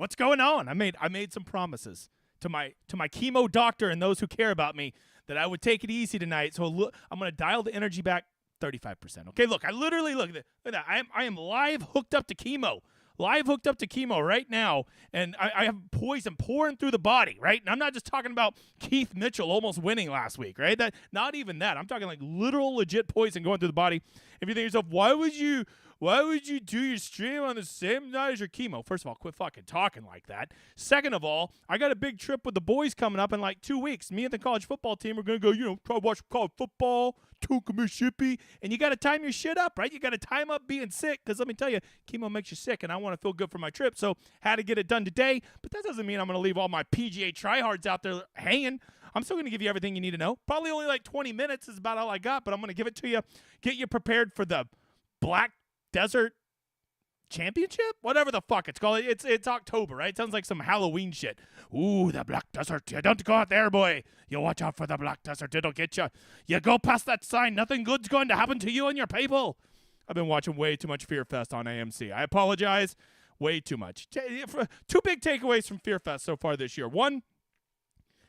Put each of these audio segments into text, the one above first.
What's going on? I made some promises to my chemo doctor and those who care about me that I would take it easy tonight. So I'm going to dial the energy back 35%. Okay, look, I literally look at that. I am live hooked up to chemo. Live hooked up to chemo right now, and I have poison pouring through the body, right? And I'm not just talking about Keith Mitchell almost winning last week, right? Not even that. I'm talking like literal legit poison going through the body. If you think to yourself, why would you do your stream on the same night as your chemo? First of all, quit fucking talking like that. Second of all, I got a big trip with the boys coming up in like 2 weeks. Me and the college football team are going to go, try to watch college football, to Mississippi, and you got to time your shit up, right? You got to time up being sick, because let me tell you, chemo makes you sick, and I want to feel good for my trip, so had to get it done today, but that doesn't mean I'm going to leave all my PGA tryhards out there hanging. I'm still going to give you everything you need to know. Probably only like 20 minutes is about all I got, but I'm going to give it to you, get you prepared for the Black Desert Championship? Whatever the fuck it's called. It's October, right? It sounds like some Halloween shit. Ooh, the Black Desert. You don't go out there, boy. You watch out for the Black Desert. It'll get you. You go past that sign. Nothing good's going to happen to you and your people. I've been watching way too much Fear Fest on AMC. I apologize. Way too much. Two big takeaways from Fear Fest so far this year. One,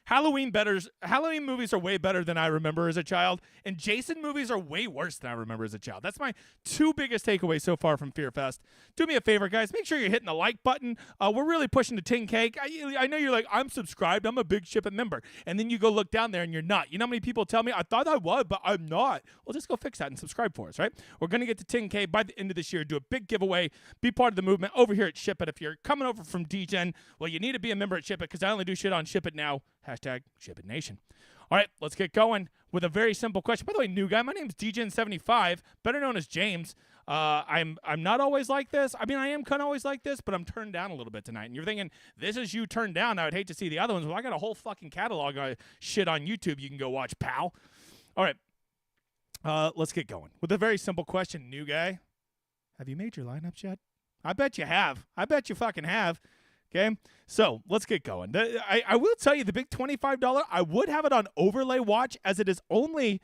Halloween movies are way better than I remember as a child, and Jason movies are way worse than I remember as a child. That's my two biggest takeaways so far from Fear Fest. Do me a favor, guys. Make sure you're hitting the like button. We're really pushing to 10K. I know you're like, I'm subscribed. I'm a big Ship It member. And then you go look down there and you're not. You know how many people tell me, I thought I was, but I'm not. Well, just go fix that and subscribe for us, right? We're going to get to 10K by the end of this year. Do a big giveaway. Be part of the movement over here at Ship It. If you're coming over from DGen, well, you need to be a member at Ship It, because I only do shit on Ship It now. Hashtag Ship It Nation. All right, let's get going with a very simple question. By the way, new guy, my name's DGen75, better known as James. I'm not always like this. I mean, I am kind of always like this, but I'm turned down a little bit tonight. And you're thinking, this is you turned down. I would hate to see the other ones. Well, I got a whole fucking catalog of shit on YouTube you can go watch, pal. All right, let's get going with a very simple question, new guy. Have you made your lineups yet? I bet you have. I bet you fucking have. Okay, so let's get going. I will tell you, the big $25, I would have it on overlay watch, as it is only,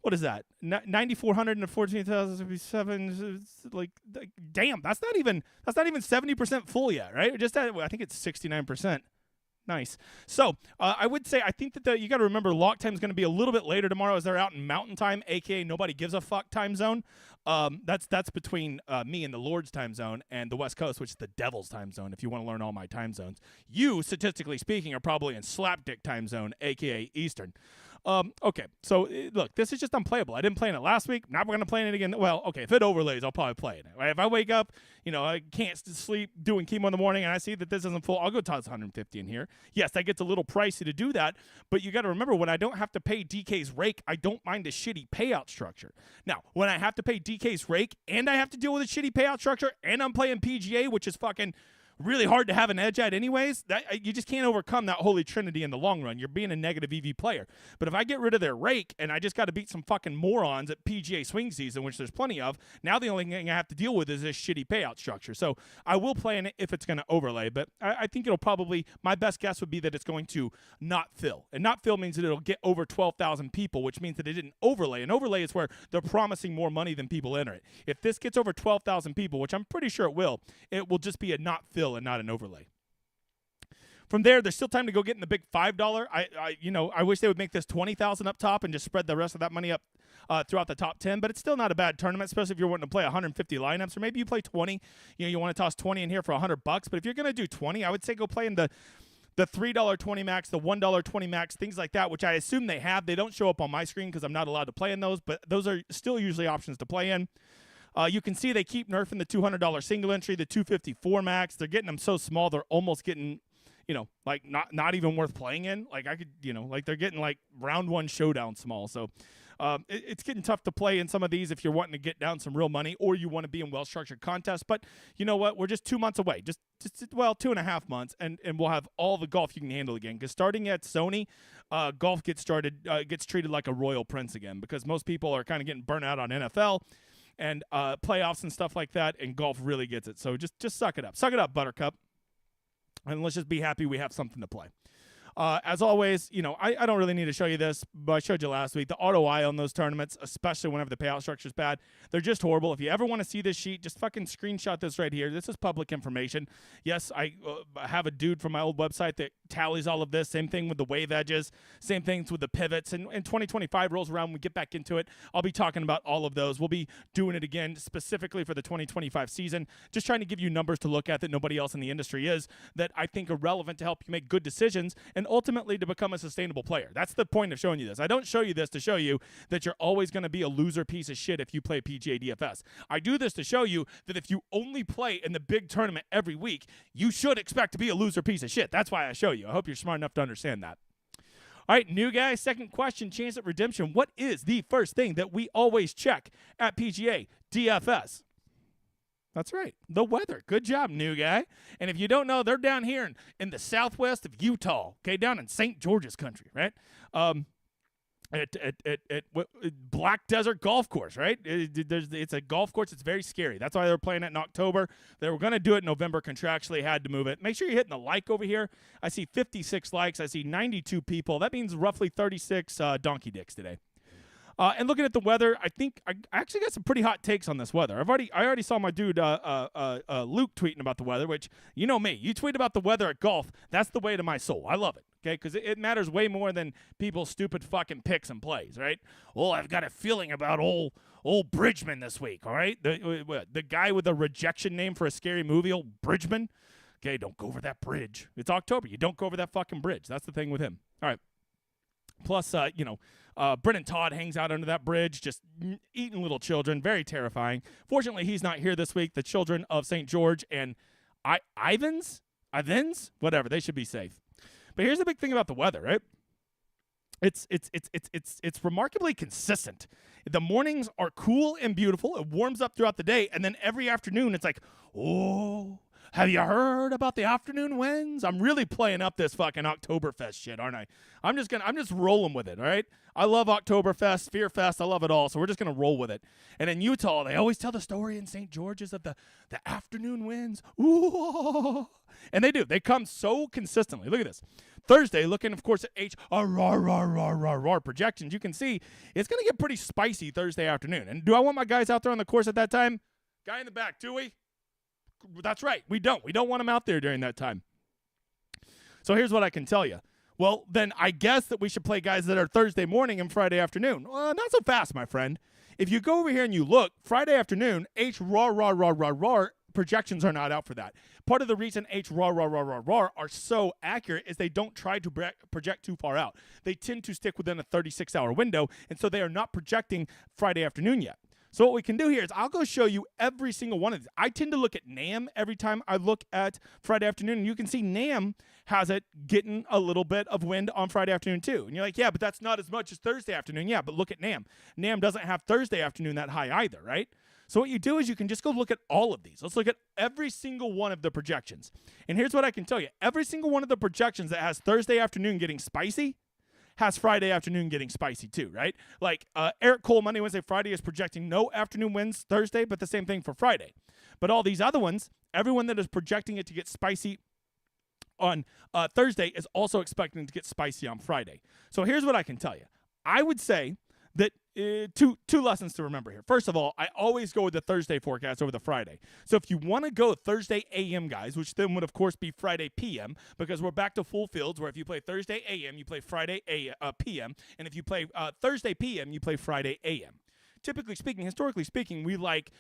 what is that, 9,400 and 14,077. Like, damn, that's not even 70% full yet, right? Just at, I think it's 69%. Nice. So I would say, I think that you got to remember, lock time is going to be a little bit later tomorrow, as they're out in Mountain Time, aka nobody gives a fuck time zone. That's between me and the Lord's time zone and the West Coast, which is the Devil's time zone. If you want to learn all my time zones, you, statistically speaking, are probably in Slapdick time zone, aka Eastern. Okay, so look, this is just unplayable. I didn't play in it last week. Not going to play in it again. Well, okay, if it overlays, I'll probably play it. Right? If I wake up, I can't sleep doing chemo in the morning, and I see that this isn't full, I'll go toss 150 in here. Yes, that gets a little pricey to do that, but you got to remember, when I don't have to pay DK's rake, I don't mind a shitty payout structure. Now, when I have to pay DK's rake, and I have to deal with a shitty payout structure, and I'm playing PGA, which is fucking really hard to have an edge at anyways, you just can't overcome that holy trinity in the long run. You're being a negative EV player. But if I get rid of their rake and I just got to beat some fucking morons at PGA swing season, which there's plenty of, now the only thing I have to deal with is this shitty payout structure. So I will play in it if it's going to overlay, but I think it'll probably, my best guess would be that it's going to not fill. And not fill means that it'll get over 12,000 people, which means that it didn't overlay. And overlay is where they're promising more money than people enter it. If this gets over 12,000 people, which I'm pretty sure it will just be a not fill and not an overlay. From there, there's still time to go get in the big $5. I wish they would make this 20,000 up top and just spread the rest of that money up throughout the top 10. But it's still not a bad tournament, especially if you're wanting to play 150 lineups, or maybe you play 20. You want to toss 20 in here for $100. But if you're going to do 20, I would say go play in the $3 20 max, the $1 20 max, things like that, which I assume they have. They don't show up on my screen because I'm not allowed to play in those, but those are still usually options to play in. You can see they keep nerfing the $200 single entry, the 254 max. They're getting them so small, they're almost getting, like not even worth playing in. Like I could, like they're getting like round one showdown small. So it's getting tough to play in some of these if you're wanting to get down some real money, or you want to be in well-structured contests. But you know what? We're just 2 months away, just 2.5 months, and we'll have all the golf you can handle again. Because starting at Sony, golf gets treated like a royal prince again, because most people are kind of getting burnt out on NFL and playoffs and stuff like that, and golf really gets it. So just suck it up. Suck it up, Buttercup. And let's just be happy we have something to play. As always, I don't really need to show you this, but I showed you last week. The ROI on those tournaments, especially whenever the payout structure is bad, they're just horrible. If you ever want to see this sheet, just fucking screenshot this right here. This is public information. Yes, I have a dude from my old website that tallies all of this. Same thing with the wave edges. Same things with the pivots. And 2025 rolls around, we get back into it. I'll be talking about all of those. We'll be doing it again specifically for the 2025 season. Just trying to give you numbers to look at that nobody else in the industry is, that I think are relevant to help you make good decisions and ultimately to become a sustainable player. That's the point of showing you this. I don't show you this to show you that you're always going to be a loser piece of shit if you play PGA DFS. I do this to show you that if you only play in the big tournament every week, you should expect to be a loser piece of shit. That's why I show you. I hope you're smart enough to understand that. All right, new guy, second question, chance at redemption. What is the first thing that we always check at PGA DFS? That's right, the weather. Good job, new guy. And if you don't know, they're down here in the southwest of Utah, okay, down in St. George's country, right? At Black Desert Golf Course, right? It's a golf course. It's very scary. That's why they were playing it in October. They were going to do it in November. Contractually had to move it. Make sure you're hitting the like over here. I see 56 likes. I see 92 people. That means roughly 36 donkey dicks today. And looking at the weather, I think I actually got some pretty hot takes on this weather. I already saw my dude Luke tweeting about the weather, which, you know me. You tweet about the weather at golf, that's the way to my soul. I love it, okay? Because it matters way more than people's stupid fucking picks and plays, right? Oh, I've got a feeling about old Bridgman this week, all right? The guy with a rejection name for a scary movie, old Bridgman. Okay, don't go over that bridge. It's October. You don't go over that fucking bridge. That's the thing with him. All right. Plus, Brennan Todd hangs out under that bridge, just eating little children. Very terrifying. Fortunately, he's not here this week. The children of St. George and Ivans, whatever, they should be safe. But here's the big thing about the weather, right? It's remarkably consistent. The mornings are cool and beautiful. It warms up throughout the day, and then every afternoon it's like, oh, have you heard about the afternoon winds? I'm really playing up this fucking Oktoberfest shit, aren't I? I'm just rolling with it, all right? I love Oktoberfest, Fearfest, I love it all, so we're just going to roll with it. And in Utah, they always tell the story in St. George's of the afternoon winds. Ooh. And they do. They come so consistently. Look at this. Thursday, looking, of course, at projections, you can see it's going to get pretty spicy Thursday afternoon. And do I want my guys out there on the course at that time? Guy in the back, do we? That's right. We don't. We don't want them out there during that time. So here's what I can tell you. Well, then I guess that we should play guys that are Thursday morning and Friday afternoon. Well, not so fast, my friend. If you go over here and you look, Friday afternoon, projections are not out for that. Part of the reason are so accurate is they don't try to project too far out. They tend to stick within a 36-hour window, and so they are not projecting Friday afternoon yet. So what we can do here is I'll go show you every single one of these. I tend to look at NAM every time I look at Friday afternoon, and you can see NAM has it getting a little bit of wind on Friday afternoon too. And you're like, yeah, but that's not as much as Thursday afternoon. Yeah, but look at NAM. NAM doesn't have Thursday afternoon that high either, right? So what you do is you can just go look at all of these. Let's look at every single one of the projections. And here's what I can tell you. Every single one of the projections that has Thursday afternoon getting spicy has Friday afternoon getting spicy too, right? Like Eric Cole, Monday, Wednesday, Friday is projecting no afternoon winds Thursday, but the same thing for Friday. But all these other ones, everyone that is projecting it to get spicy on Thursday is also expecting to get spicy on Friday. So here's what I can tell you. I would say that two lessons to remember here. First of all, I always go with the Thursday forecast over the Friday. So if you want to go Thursday AM, guys, which then would, of course, be Friday PM, because we're back to full fields, where if you play Thursday AM, you play Friday PM, and if you play Thursday PM, you play Friday AM. Typically speaking, historically speaking, we like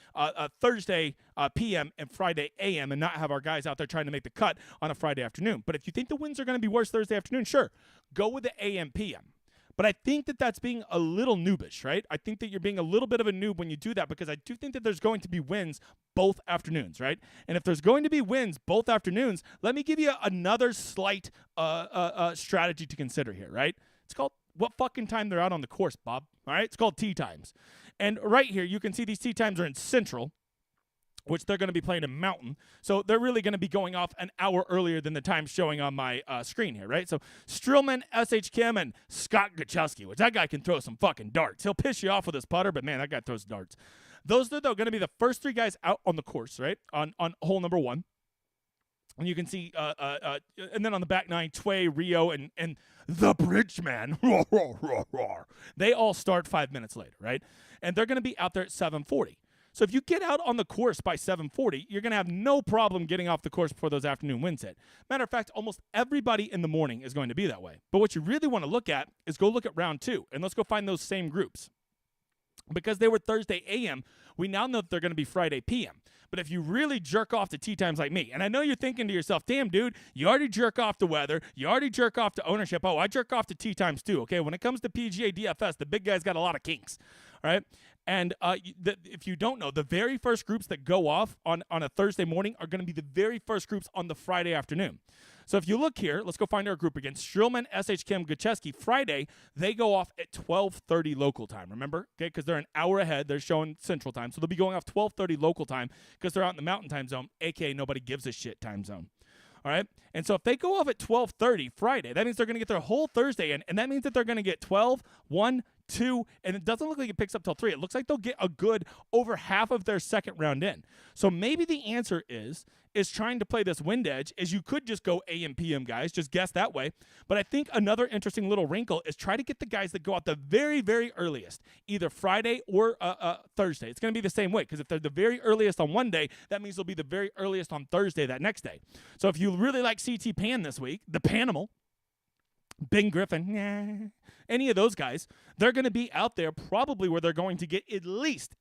Thursday PM and Friday AM and not have our guys out there trying to make the cut on a Friday afternoon. But if you think the winds are going to be worse Thursday afternoon, sure, go with the AM PM. But I think that that's being a little noobish, right? I think that you're being a little bit of a noob when you do that, because I do think that there's going to be winds both afternoons, right? And if there's going to be winds both afternoons, let me give you another slight strategy to consider here, right? It's called what fucking time they're out on the course, Bob, all right? It's called tee times. And right here, you can see these tee times are in Central, which they're going to be playing in Mountain. So they're really going to be going off an hour earlier than the time showing on my screen here, right? So Strillman, S.H. Kim, and Scott Gachowski, which that guy can throw some fucking darts. He'll piss you off with his putter, but man, that guy throws darts. Those are, though, going to be the first three guys out on the course, right, on hole number one. And you can see, and then on the back nine, Tway, Rio, and the Bridgeman, they all start 5 minutes later, right? And they're going to be out there at 7:40. So if you get out on the course by 7:40, you're going to have no problem getting off the course before those afternoon winds hit. Matter of fact, almost everybody in the morning is going to be that way. But what you really want to look at is go look at round 2, and let's go find those same groups. Because they were Thursday a.m., we now know that they're going to be Friday p.m. But if you really jerk off to tee times like me, and I know you're thinking to yourself, damn, dude, you already jerk off to weather. You already jerk off to ownership. Oh, I jerk off to tee times too, okay? When it comes to PGA DFS, the big guy's got a lot of kinks, all right? And if you don't know, the very first groups that go off on a Thursday morning are going to be the very first groups on the Friday afternoon. So if you look here, let's go find our group again. Strillman, SH Kim, Gucheski. Friday, they go off at 12:30 local time, remember? Okay, because they're an hour ahead. They're showing Central Time. So they'll be going off 12:30 local time because they're out in the Mountain Time Zone, a.k.a. nobody gives a shit time zone. All right? And so if they go off at 12:30 Friday, that means they're going to get their whole Thursday in, and that means that they're going to get 12, 1, 2, and it doesn't look like it picks up till 3. It looks like they'll get a good over half of their second round in. So maybe the answer is trying to play this wind edge is you could just go AM, PM, guys. Just guess that way. But I think another interesting little wrinkle is try to get the guys that go out the very, very earliest, either Friday or Thursday. It's going to be the same way because if they're the very earliest on one day, that means they'll be the very earliest on Thursday that next day. So if you really like CT Pan this week, the Panimal, Ben Griffin, any of those guys, they're going to be out there probably where they're going to get at least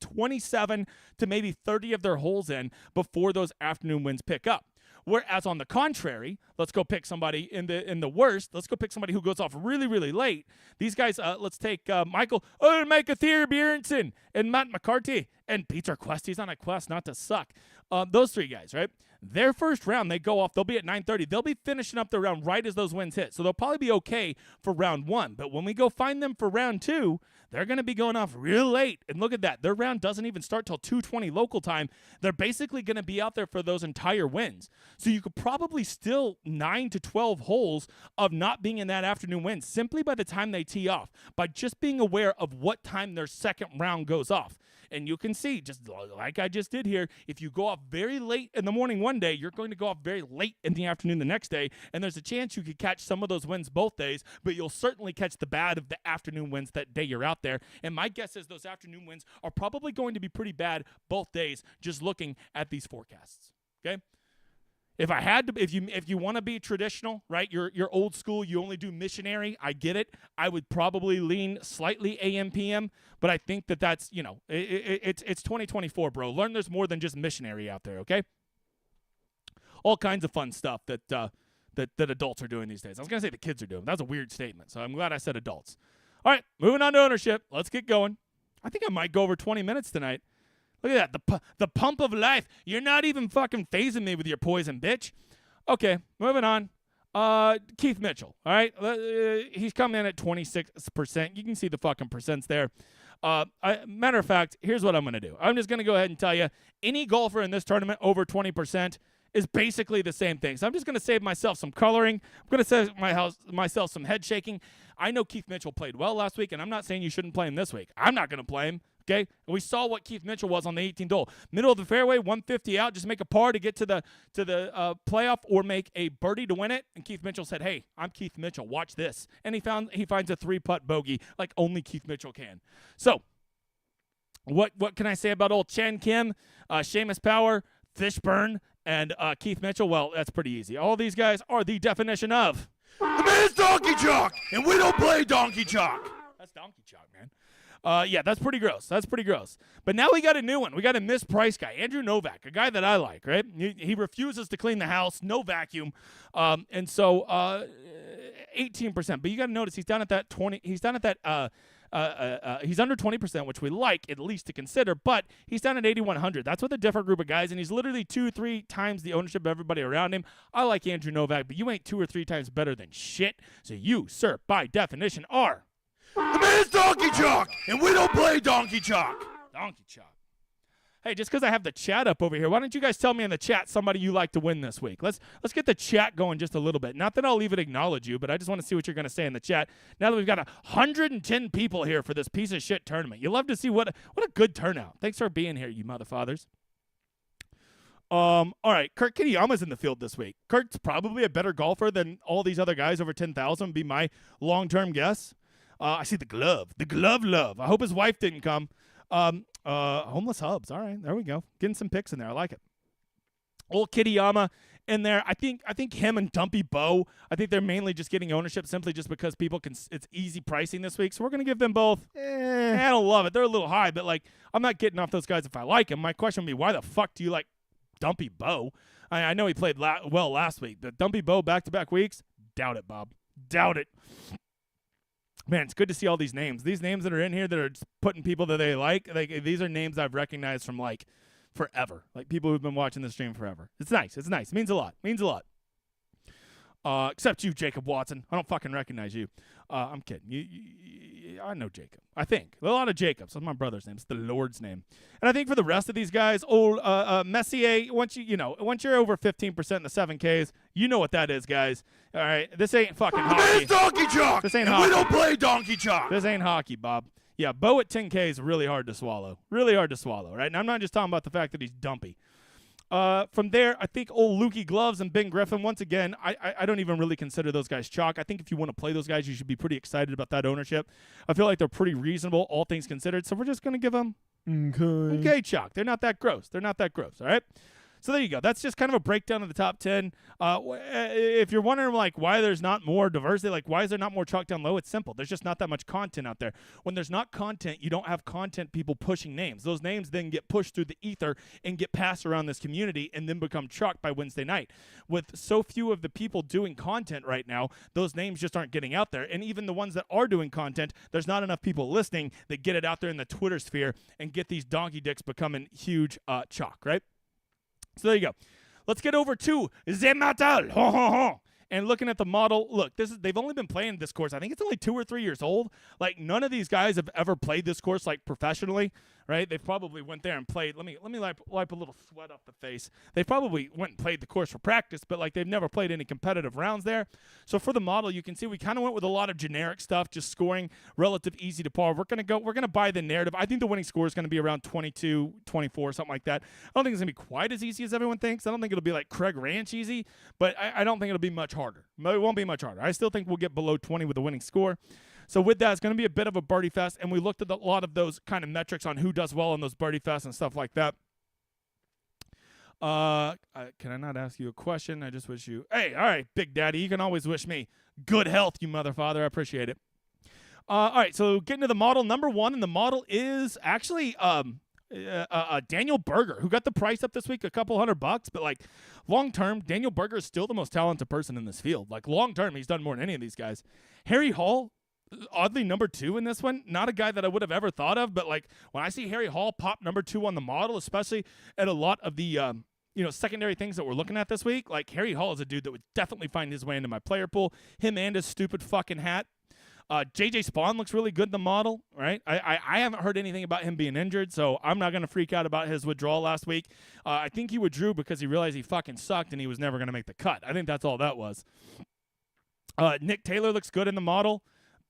27 to maybe 30 of their holes in before those afternoon winds pick up. Whereas on the contrary, let's go pick somebody in the worst. Let's go pick somebody who goes off really, really late. These guys, let's take Michael Bjornsson and Matt McCarthy and Peter Quest. He's on a quest not to suck. Those three guys, right? Their first round, they go off. They'll be at 9:30. They'll be finishing up their round right as those winds hit. So they'll probably be okay for round 1. But when we go find them for round 2, they're going to be going off real late. And look at that. Their round doesn't even start till 2:20 local time. They're basically going to be out there for those entire winds. So you could probably still 9 to 12 holes of not being in that afternoon wind simply by the time they tee off, by just being aware of what time their second round goes off. And you can see, just like I just did here, if you go off very late in the morning one day, you're going to go off very late in the afternoon the next day, and there's a chance you could catch some of those winds both days, but you'll certainly catch the bad of the afternoon winds that day you're out there. And my guess is those afternoon winds are probably going to be pretty bad both days, just looking at these forecasts, okay? If I had to, if you want to be traditional, right? You're old school. You only do missionary. I get it. I would probably lean slightly AM PM, but I think that's it's 2024, bro. Learn there's more than just missionary out there. Okay. All kinds of fun stuff that adults are doing these days. I was gonna say the kids are doing. That's a weird statement, so I'm glad I said adults. All right, moving on to ownership. Let's get going. I think I might go over 20 minutes tonight. Look at that, the pump of life. You're not even fucking phasing me with your poison, bitch. Okay, moving on. Keith Mitchell, all right? He's coming in at 26%. You can see the fucking percents there. Matter of fact, here's what I'm going to do. I'm just going to go ahead and tell you, any golfer in this tournament over 20% is basically the same thing. So I'm just going to save myself some coloring. I'm going to save myself some head shaking. I know Keith Mitchell played well last week, and I'm not saying you shouldn't play him this week. I'm not going to play him. Okay, and we saw what Keith Mitchell was on the 18th hole. Middle of the fairway, 150 out. Just make a par to get to the playoff, or make a birdie to win it. And Keith Mitchell said, "Hey, I'm Keith Mitchell. Watch this." And he finds a 3-putt bogey like only Keith Mitchell can. So, what can I say about old Chen Kim, Seamus Power, Fishburne, and Keith Mitchell? Well, that's pretty easy. All these guys are the definition of the man's donkey chalk, and we don't play donkey chalk. That's donkey chalk, man. Yeah, that's pretty gross. That's pretty gross. But now we got a new one. We got a mispriced guy, Andrew Novak, a guy that I like, right? He refuses to clean the house, no vacuum. And so 18%. But you got to notice he's down at that 20. He's down at that he's under 20%, which we like at least to consider, but he's down at 8,100. That's with a different group of guys, and he's literally 2-3 times the ownership of everybody around him. I like Andrew Novak, but you ain't 2 or 3 times better than shit. So you, sir, by definition, are the man's donkey chalk, and we don't play donkey chalk. Donkey chalk. Hey, just because I have the chat up over here, why don't you guys tell me in the chat somebody you like to win this week? Let's get the chat going just a little bit. Not that I'll even acknowledge you, but I just want to see what you're going to say in the chat. Now that we've got 110 people here for this piece of shit tournament, you love to see what a good turnout. Thanks for being here, you motherfathers. All right, Kurt Kitayama's in the field this week. Kurt's probably a better golfer than all these other guys over 10,000. Be my long-term guess. I see the glove love. I hope his wife didn't come. Homeless Hubs. All right, there we go. Getting some picks in there. I like it. Old Kitayama in there. I think him and Dumpy Bo, I think they're mainly just getting ownership simply just because people can. It's easy pricing this week, so we're gonna give them both. I don't love it. They're a little high, but like I'm not getting off those guys if I like them. My question would be, why the fuck do you like Dumpy Bo? I know he played well last week. The Dumpy Bo back-to-back weeks, doubt it, Bob. Doubt it. Man, it's good to see all these names. These names that are in here that are just putting people that they like, these are names I've recognized from, like, forever. Like, people who've been watching the stream forever. It's nice. It's nice. It means a lot. Means a lot. Except you, Jacob Watson. I don't fucking recognize you. I'm kidding. I know Jacob. I think. A lot of Jacobs. That's my brother's name. It's the Lord's name. And I think for the rest of these guys, Messier, once you're over 15% in the 7Ks, you know what that is, guys. All right? This ain't fucking hockey. It's donkey chalk. This ain't hockey. We don't play donkey chalk. This ain't hockey, Bob. Yeah, Bo at 10K is really hard to swallow. Really hard to swallow, right? And I'm not just talking about the fact that he's dumpy. From there, I think old Lukey Gloves and Ben Griffin, once again, I don't even really consider those guys chalk. I think if you want to play those guys, you should be pretty excited about that ownership. I feel like they're pretty reasonable, all things considered, so we're just going to give them okay chalk. They're not that gross. All right? So there you go. That's just kind of a breakdown of the top 10. If you're wondering, like, why there's not more diversity, like, why is there not more chalk down low? It's simple. There's just not that much content out there. When there's not content, you don't have content people pushing names. Those names then get pushed through the ether and get passed around this community and then become chalk by Wednesday night. With so few of the people doing content right now, those names just aren't getting out there. And even the ones that are doing content, there's not enough people listening that get it out there in the Twitter sphere and get these donkey dicks becoming huge chalk, right? So there you go. Let's get over to the model. And looking at the model, look, they've only been playing this course. I think it's only 2 or 3 years old. Like, none of these guys have ever played this course, like, professionally, right? They've probably went there and played. Let me wipe a little sweat off the face. They probably went and played the course for practice, but, like, they've never played any competitive rounds there. So for the model, you can see we kind of went with a lot of generic stuff, just scoring relative easy to par. We're going to buy the narrative. I think the winning score is going to be around 22, 24, something like that. I don't think it's going to be quite as easy as everyone thinks. I don't think it'll be like Craig Ranch easy, but I don't think it'll be much harder. It won't be much harder. I still think we'll get below 20 with the winning score. So with that, it's going to be a bit of a birdie fest, and we looked at a lot of those kind of metrics on who does well in those birdie fests and stuff like that. Can I not ask you a question? I just wish you... Hey, all right, Big Daddy, you can always wish me good health, you mother father. I appreciate it. All right, so getting to the model, number one, and the model is actually... Daniel Berger, who got the price up this week, a couple $100, but like long term, Daniel Berger is still the most talented person in this field. Like long term, he's done more than any of these guys. Harry Hall, oddly number 2 in this one, not a guy that I would have ever thought of, but like when I see Harry Hall pop number 2 on the model, especially at a lot of the secondary things that we're looking at this week, like Harry Hall is a dude that would definitely find his way into my player pool. Him and his stupid fucking hat. JJ Spawn looks really good in the model, right? I haven't heard anything about him being injured, so I'm not going to freak out about his withdrawal last week. I think he withdrew because he realized he fucking sucked and he was never going to make the cut. I think that's all that was. Nick Taylor looks good in the model.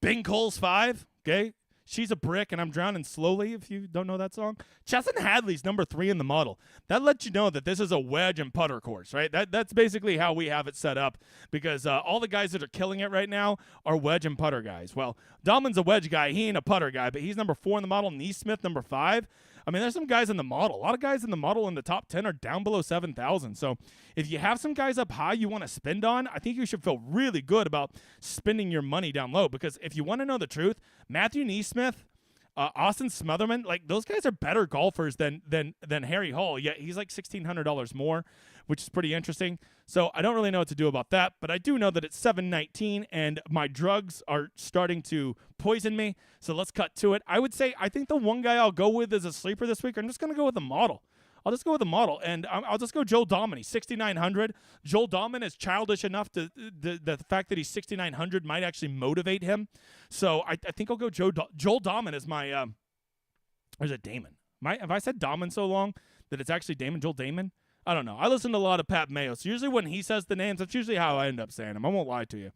Bing Cole's 5, okay? She's a Brick and I'm Drowning Slowly, if you don't know that song. Chesson Hadley's number 3 in the model. That lets you know that this is a wedge and putter course, right? That's basically how we have it set up because all the guys that are killing it right now are wedge and putter guys. Well, Dahlman's a wedge guy. He ain't a putter guy, but he's number 4 in the model. Neesmith, number 5. I mean, there's some guys in the model. A lot of guys in the model in the top 10 are down below 7,000. So if you have some guys up high you want to spend on, I think you should feel really good about spending your money down low because if you want to know the truth, Matthew Neesmith, Austin Smotherman, like those guys are better golfers than Harry Hall. Yet he's like $1,600 more, which is pretty interesting. So I don't really know what to do about that, but I do know that it's 7:19 and my drugs are starting to poison me. So let's cut to it. I think the one guy I'll go with as a sleeper this week, I'm just going to go with the model. I'll just go with the model, and I'll just go Joel Dahmen. He's 6,900. Joel Dahmen is childish enough to the fact that he's 6,900 might actually motivate him. So I think I'll go Joel Dahmen as my or is it Damon? Have I said Dahmen so long that it's actually Damon? Joel Dahmen? I don't know. I listen to a lot of Pat Mayo, so usually when he says the names, that's usually how I end up saying them. I won't lie to you.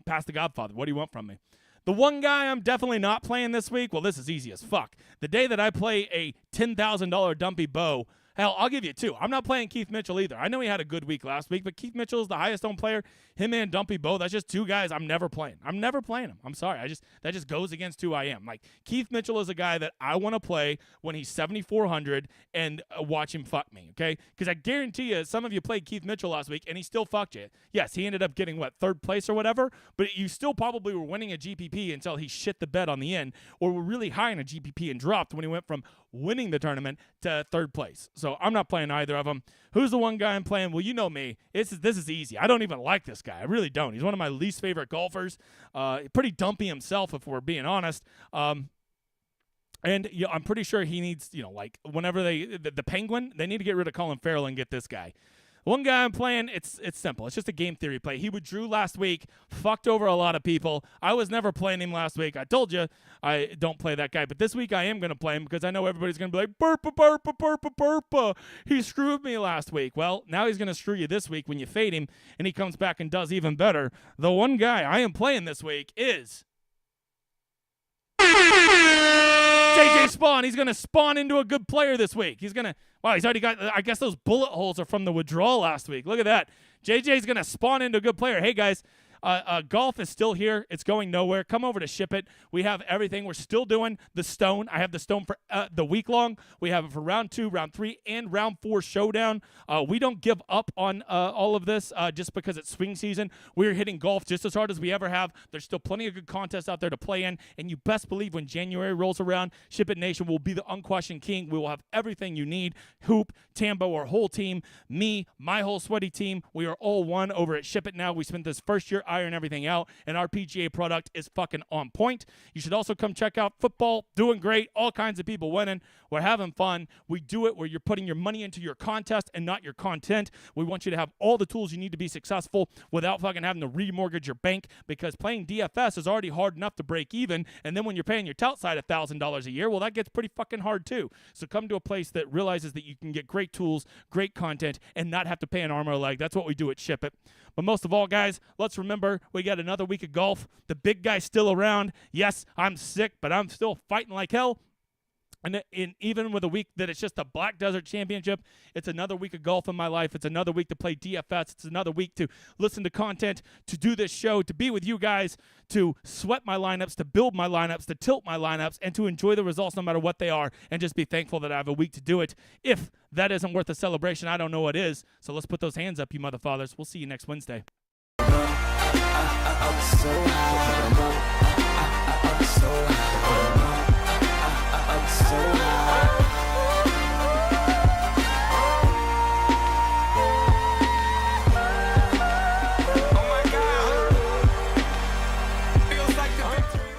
Past the Godfather, what do you want from me? The one guy I'm definitely not playing this week, well, this is easy as fuck. The day that I play a $10,000 Dumpy Bow, Hell, I'll give you 2. I'm not playing Keith Mitchell either. I know he had a good week last week, but Keith Mitchell is the highest owned player. Him and Dumpy both. That's just 2 guys I'm never playing. I'm never playing him. I'm sorry. That just goes against who I am. Like, Keith Mitchell is a guy that I want to play when he's 7,400 and watch him fuck me, okay? Because I guarantee you, some of you played Keith Mitchell last week and he still fucked you. Yes, he ended up getting, 3rd place or whatever, but you still probably were winning a GPP until he shit the bed on the end, or were really high in a GPP and dropped when he went from winning the tournament to 3rd place. So I'm not playing either of them. Who's the one guy I'm playing? Well, you know me. This is easy. I don't even like this guy. I really don't. He's one of my least favorite golfers. Pretty dumpy himself, if we're being honest. And I'm pretty sure he needs, whenever the Penguin, they need to get rid of Colin Farrell and get this guy. One guy I'm playing, it's simple. It's just a game theory play. He withdrew last week, fucked over a lot of people. I was never playing him last week. I told you I don't play that guy. But this week I am going to play him because I know everybody's going to be like, burpa, burpa, burpa, burpa. He screwed me last week. Well, now he's going to screw you this week when you fade him, and he comes back and does even better. The one guy I am playing this week is JJ Spawn. He's going to spawn into a good player this week. He's already got, I guess those bullet holes are from the withdrawal last week. Look at that. JJ's going to spawn into a good player. Hey, guys, golf is still here. It's going nowhere. Come over to Ship It. We have everything. We're still doing the Stone. I have the Stone for the week long. We have it for round 2, round 3, and round 4 showdown. We don't give up on all of this just because it's swing season. We're hitting golf just as hard as we ever have. There's still plenty of good contests out there to play in, and you best believe when January rolls around, Ship It Nation will be the unquestioned king. We will have everything you need. Hoop, Tambo, our whole team, me, my whole sweaty team. We are all one over at Ship It now. We spent this first year iron everything out, and our PGA product is fucking on point. You should also come check out football, doing great, all kinds of people winning. We're having fun. We do it where you're putting your money into your contest and not your content. We want you to have all the tools you need to be successful without fucking having to remortgage your bank, because playing DFS is already hard enough to break even, and then when you're paying your tout side $1,000 a year, well, that gets pretty fucking hard too. So come to a place that realizes that you can get great tools, great content, and not have to pay an arm or a leg. That's what we do at Ship It. But most of all, guys, let's remember we got another week of golf. The big guy's still around. Yes, I'm sick, but I'm still fighting like hell. And even with a week that it's just a Black Desert Championship, it's another week of golf in my life. It's another week to play DFS. It's another week to listen to content, to do this show, to be with you guys, to sweat my lineups, to build my lineups, to tilt my lineups, and to enjoy the results no matter what they are, and just be thankful that I have a week to do it. If that isn't worth a celebration, I don't know what is. So let's put those hands up, you motherfathers. We'll see you next Wednesday. I'm so high.